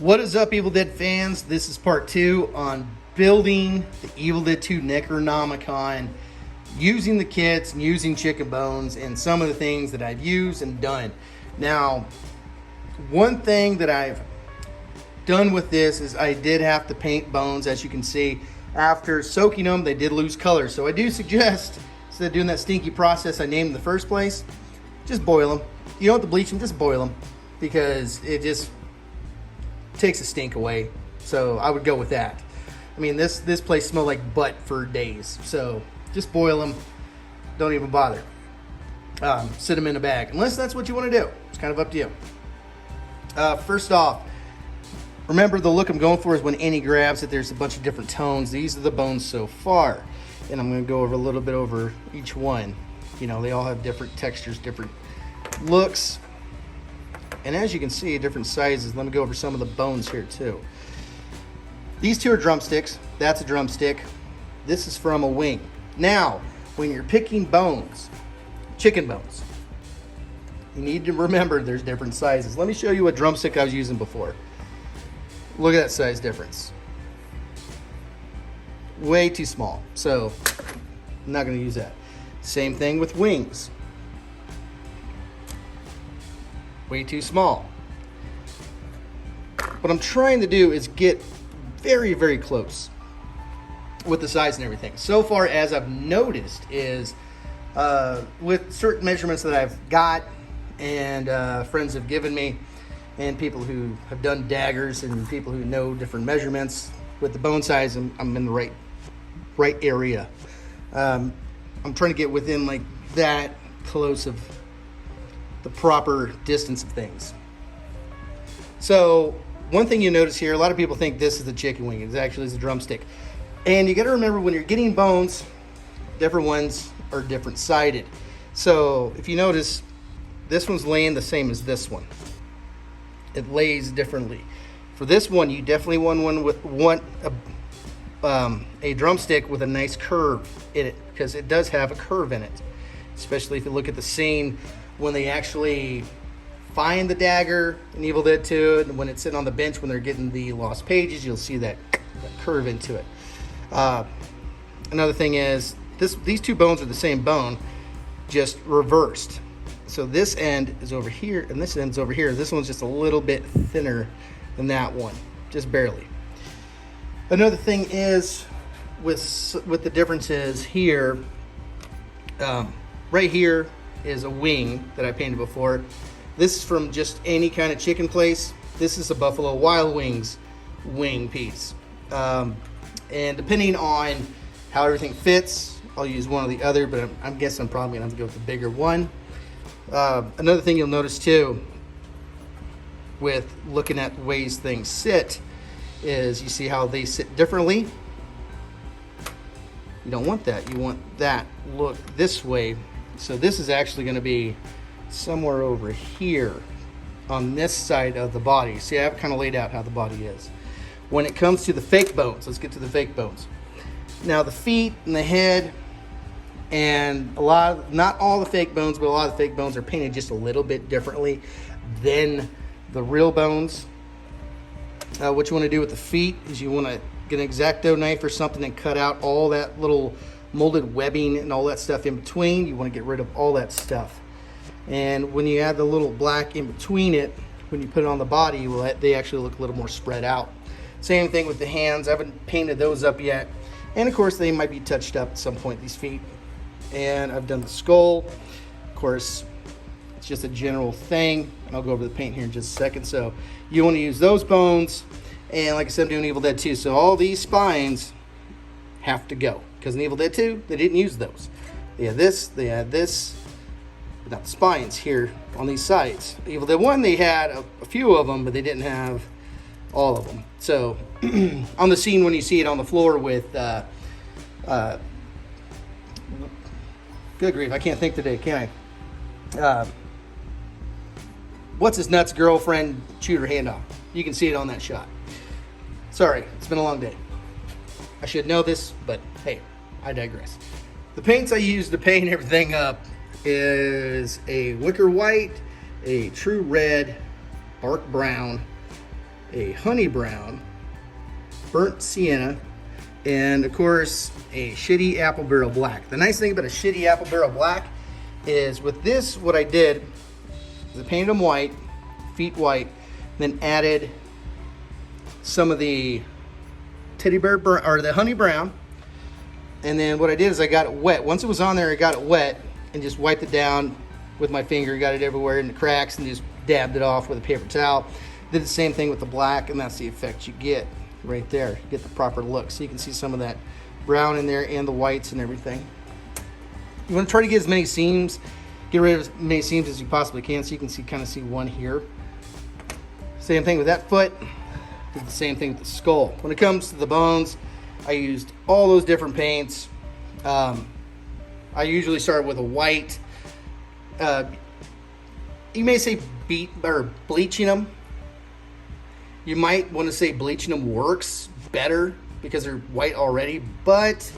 What is up, Evil Dead fans? This is part 2 on building the Evil Dead 2 Necronomicon using the kits and using chicken bones and some of the things that I've used and done. Now, one thing that I've done with this is I did have to paint bones. As you can see, after soaking them, they did lose color. So I do suggest, instead of doing that stinky process I named in the first place, just boil them. You don't have to bleach them, just boil them, because it just takes the stink away. So I would go with that. I mean, this place smelled like butt for days. So just boil them. Don't even bother. Sit them in a bag, unless that's what you want to do. It's kind of up to you. First off, remember the look I'm going for is when Annie grabs it, there's a bunch of different tones. These are the bones so far. And I'm going to go over a little bit over each one. You know, they all have different textures, different looks. And as you can see, different sizes. Let me go over some of the bones here too. These two are drumsticks. That's a drumstick. This is from a wing. Now, when you're picking bones, chicken bones, you need to remember there's different sizes. Let me show you a drumstick I was using before. Look at that size difference. Way too small. So, I'm not going to use that. Same thing with wings. Way too small. What I'm trying to do is get very, very close with the size and everything. So far, as I've noticed, is with certain measurements that I've got and friends have given me, and people who have done daggers and people who know different measurements, with the bone size, I'm in the right area. I'm trying to get within like that close of the proper distance of things. So one thing you notice here, a lot of people think this is the chicken wing. It actually is a drumstick. And you got to remember, when you're getting bones, different ones are different sided. So if you notice, this one's laying the same as this one. It lays differently. For this one, you definitely want a drumstick with a nice curve in it, because it does have a curve in it. Especially if you look at the scene when they actually find the dagger in Evil Dead 2, and when it's sitting on the bench when they're getting the lost pages, you'll see that curve into it. Another thing is, these two bones are the same bone, just reversed. So this end is over here, and this end's over here. This one's just a little bit thinner than that one, just barely. Another thing is, with the differences here, right here is a wing that I painted before. This is from just any kind of chicken place. This is a Buffalo Wild Wings wing piece. And depending on how everything fits, I'll use one or the other, but I'm guessing I'm probably gonna have to go with the bigger one. Another thing you'll notice too, with looking at the ways things sit, is you see how they sit differently. You don't want that. You want that look this way. So this is actually going to be somewhere over here on this side of the body. See, I've kind of laid out how the body is. When it comes to the fake bones, let's get to the fake bones. Now, the feet and the head, and not all the fake bones, but a lot of the fake bones are painted just a little bit differently than the real bones. What you want to do with the feet is you want to get an X-Acto knife or something and cut out all that little molded webbing and all that stuff in between. You want to get rid of all that stuff. And when you add the little black in between it, when you put it on the body, they actually look a little more spread out. Same thing with the hands. I haven't painted those up yet. And of course, they might be touched up at some point, these feet. And I've done the skull. Of course, it's just a general thing. And I'll go over the paint here in just a second. So you want to use those bones. And like I said, I'm doing Evil Dead 2. So all these spines have to go. Because in Evil Dead 2, they didn't use those. They had this, but not the spines here on these sides. Evil Dead 1, they had a few of them, but they didn't have all of them. So on the scene when you see it on the floor with, good grief, I can't think today, can I? What's his nuts girlfriend chewed her hand off. You can see it on that shot. Sorry, it's been a long day. I should know this, but hey, I digress. The paints I use to paint everything up is a wicker white, a true red, dark brown, a honey brown, burnt sienna, and of course a shitty apple barrel black. The nice thing about a shitty apple barrel black is with this, what I did is I painted them white, feet white, then added some of the teddy bear or the honey brown, and then what I did is I got it wet. Once it was on there, I got it wet and just wiped it down with my finger, got it everywhere in the cracks, and just dabbed it off with a paper towel. Did the same thing with the black, and that's the effect you get right there. You get the proper look. So you can see some of that brown in there and the whites and everything. You want to try to get as many seams, get rid of as many seams as you possibly can, so you can see, kind of see one here. Same thing with that foot. Did the same thing with the skull. When it comes to the bones, I used all those different paints. I usually start with a white. You may say bleaching them. You might want to say bleaching them works better because they're white already, but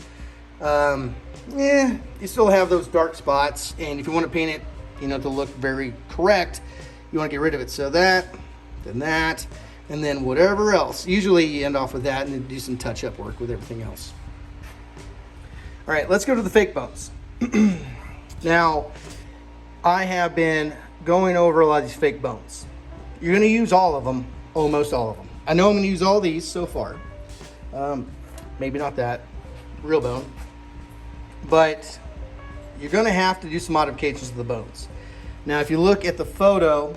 yeah, you still have those dark spots, and if you want to paint it, you know, to look very correct, you want to get rid of it. So that, then that, and then whatever else. Usually you end off with that and then do some touch-up work with everything else. All right, let's go to the fake bones. Now, I have been going over a lot of these fake bones. You're going to use all of them, almost all of them. I know I'm going to use all these so far. Maybe not that real bone, but you're going to have to do some modifications to the bones. Now, if you look at the photo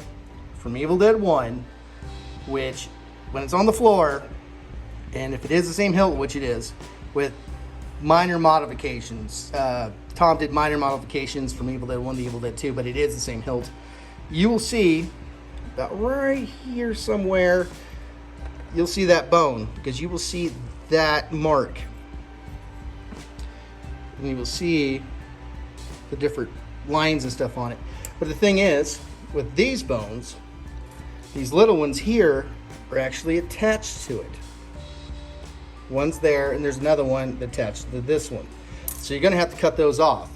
from Evil Dead 1, which when it's on the floor, and if it is the same hilt, which it is, with minor modifications, Tom did minor modifications from Evil Dead 1 to Evil Dead 2, but it is the same hilt. You will see about right here somewhere, you'll see that bone, because you will see that mark. And you will see the different lines and stuff on it. But the thing is, with these bones, these little ones here are actually attached to it. One's there, and there's another one attached to this one. So you're going to have to cut those off.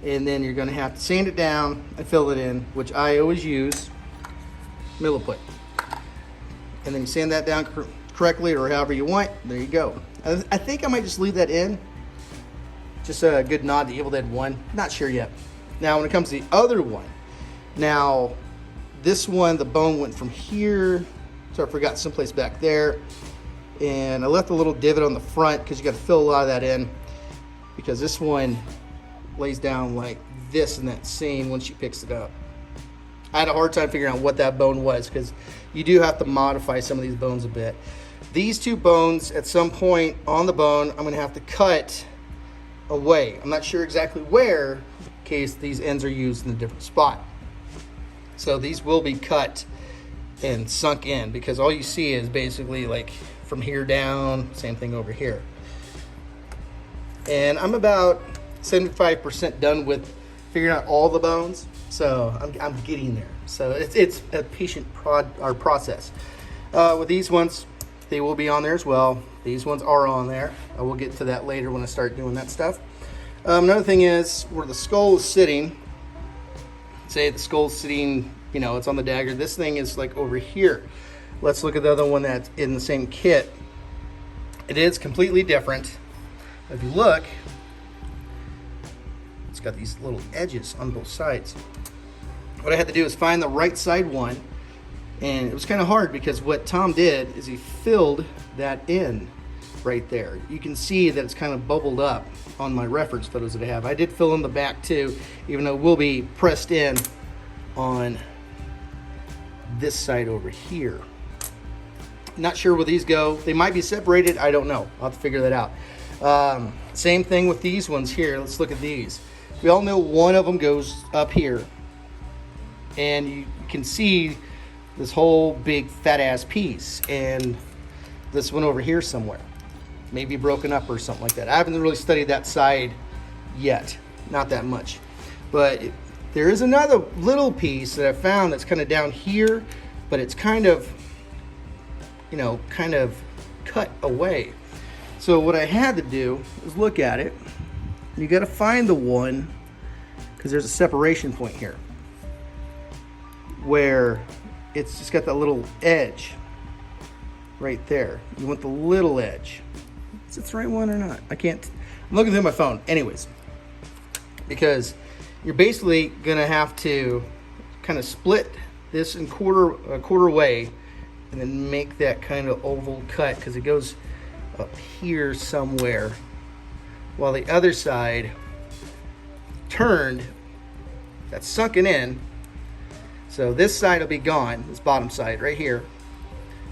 And then you're going to have to sand it down and fill it in, which I always use milliput. And then you sand that down correctly, or however you want. There you go. I think I might just leave that in. Just a good nod to Evil Dead 1. Not sure yet. Now, when it comes to the other one, now this one, the bone went from here, so I forgot someplace back there, and I left a little divot on the front because you got to fill a lot of that in, because this one lays down like this in that scene when she picks it up. I had a hard time figuring out what that bone was, because you do have to modify some of these bones a bit. These two bones, at some point on the bone, I'm going to have to cut away. I'm not sure exactly where, in case these ends are used in a different spot. So these will be cut and sunk in, because all you see is basically like from here down, same thing over here. And I'm about 75% done with figuring out all the bones, so I'm getting there. So it's a patient process. With these ones, they will be on there as well. These ones are on there. I will get to that later when I start doing that stuff. Another thing is where the skull is sitting. Say the skull's sitting, you know, it's on the dagger. This thing is like over here. Let's look at the other one that's in the same kit. It is completely different. If you look, it's got these little edges on both sides. What I had to do is find the right side one, and it was kind of hard because what Tom did is he filled that in right there. You can see that it's kind of bubbled up on my reference photos that I have. I did fill in the back too, even though it will be pressed in on this side over here. Not sure where these go. They might be separated. I don't know. I'll have to figure that out. Same thing with these ones here. Let's look at these. We all know one of them goes up here, and you can see this whole big fat ass piece, and this one over here somewhere, maybe broken up or something like that. I haven't really studied that side yet, not that much, but there is another little piece that I found that's kind of down here, but it's kind of, you know, kind of cut away. So what I had to do is look at it. You got to find the one, because there's a separation point here where it's just got that little edge. right there. You want the little edge. Is it the right one or not? I can't. I'm looking through my phone. Anyways, because you're basically gonna have to kind of split this in a quarter way, and then make that kind of oval cut, because it goes up here somewhere, while the other side turned, that's sunken in. So this side will be gone, this bottom side right here,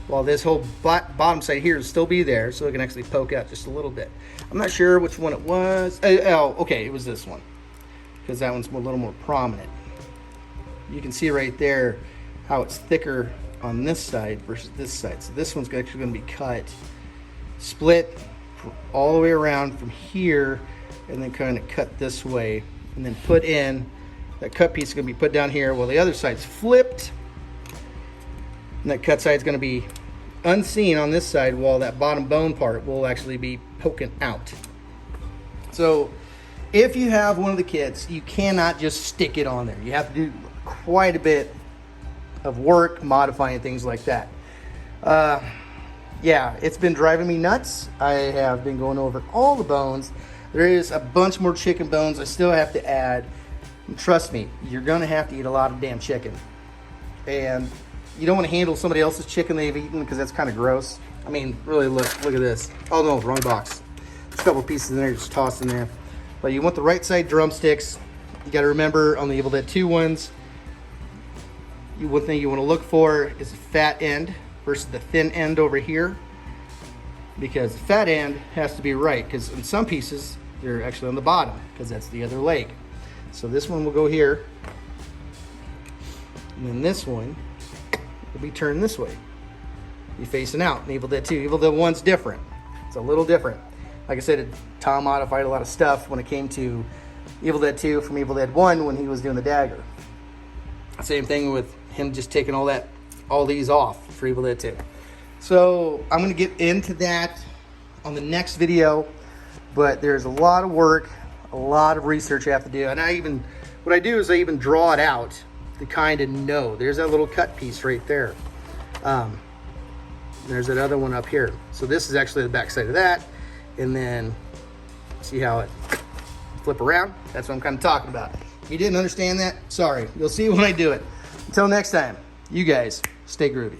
while this whole bottom side here will still be there, so it can actually poke out just a little bit. I'm not sure which one it was. Oh, okay, it was this one, because that one's a little more prominent. You can see right there how it's thicker on this side versus this side. So this one's actually going to be cut, split all the way around from here, and then kind of cut this way, and then put in. That cut piece is going to be put down here while the other side's flipped. And that cut side's going to be unseen on this side, while that bottom bone part will actually be poking out. So if you have one of the kits, you cannot just stick it on there. You have to do quite a bit of work modifying things like that. Yeah, it's been driving me nuts. I have been going over all the bones. There is a bunch more chicken bones I still have to add. And trust me, you're gonna have to eat a lot of damn chicken. And you don't want to handle somebody else's chicken they've eaten, because that's kind of gross. I mean, really, look at this. Oh no, wrong box. There's a couple pieces in there, just tossed in there. But you want the right side drumsticks. You got to remember on the Evil Dead 2 ones, one thing you want to look for is the fat end versus the thin end over here, because the fat end has to be right, because in some pieces they're actually on the bottom, because that's the other leg. So this one will go here, and then this one will be turned this way, be facing out. In Evil Dead 2, Evil Dead 1's different. It's a little different. Like I said, Tom modified a lot of stuff when it came to Evil Dead 2 from Evil Dead 1 when he was doing the dagger. Same thing with him just taking all these off for Evil Dead 2. So I'm going to get into that on the next video, but there's a lot of work, a lot of research I have to do. And what I do is I even draw it out to kind of know. There's that little cut piece right there. There's that other one up here. So this is actually the back side of that. And then see how it flip around? That's what I'm kind of talking about. If you didn't understand that, sorry. You'll see when I do it. Until next time, you guys stay groovy.